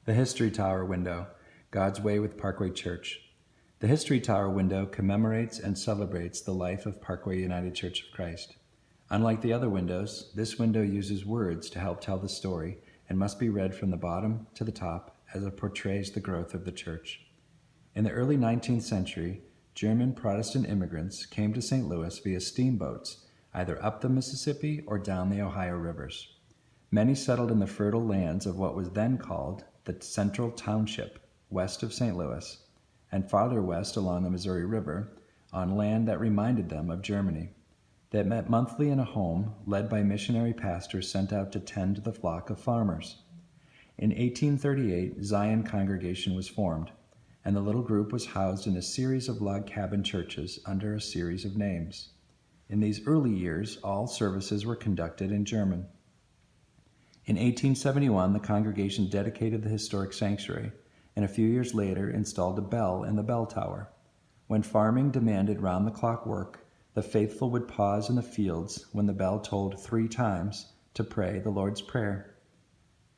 The History Tower Window, God's Way with Parkway Church. The History Tower window commemorates and celebrates the life of Parkway United Church of Christ. Unlike the other windows, this window uses words to help tell the story and must be read from the bottom to the top as it portrays the growth of the church. In the early 19th century, German Protestant immigrants came to St. Louis via steamboats, either up the Mississippi or down the Ohio rivers. Many settled in the fertile lands of what was then called the Central Township, west of St. Louis, and farther west along the Missouri River, on land that reminded them of Germany. They met monthly in a home led by missionary pastors sent out to tend the flock of farmers. In 1838, Zion Congregation was formed, and the little group was housed in a series of log cabin churches under a series of names. In these early years, all services were conducted in German. In 1871, the congregation dedicated the historic sanctuary, and a few years later installed a bell in the bell tower. When farming demanded round-the-clock work, the faithful would pause in the fields when the bell tolled 3 times to pray the Lord's Prayer.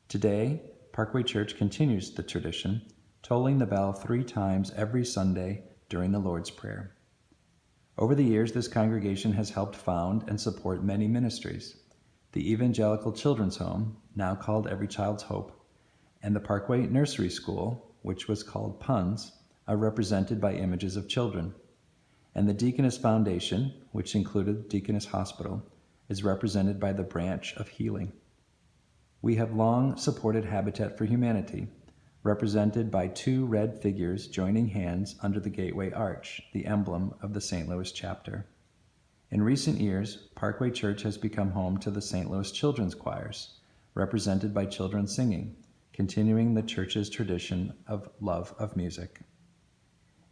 Today, Parkway Church continues the tradition, tolling the bell 3 times every Sunday during the Lord's Prayer. Over the years, this congregation has helped found and support many ministries. The Evangelical Children's Home, now called Every Child's Hope, and the Parkway Nursery School, which was called PUNS, are represented by images of children. And the Deaconess Foundation, which included Deaconess Hospital, is represented by the branch of healing. We have long supported Habitat for Humanity, represented by 2 red figures joining hands under the Gateway Arch, the emblem of the St. Louis chapter. In recent years, Parkway Church has become home to the St. Louis Children's Choirs, represented by children singing, continuing the church's tradition of love of music.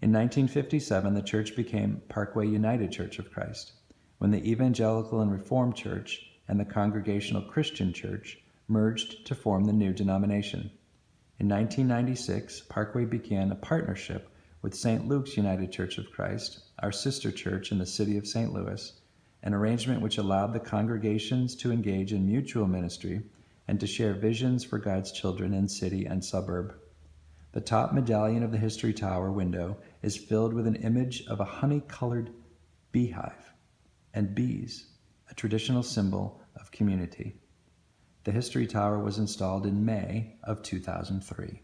In 1957, the church became Parkway United Church of Christ, when the Evangelical and Reformed Church and the Congregational Christian Church merged to form the new denomination. In 1996, Parkway began a partnership with St. Luke's United Church of Christ, our sister church in the city of St. Louis, an arrangement which allowed the congregations to engage in mutual ministry and to share visions for God's children in city and suburb. The top medallion of the History Tower window is filled with an image of a honey-colored beehive and bees, a traditional symbol of community. The History Tower was installed in May of 2003.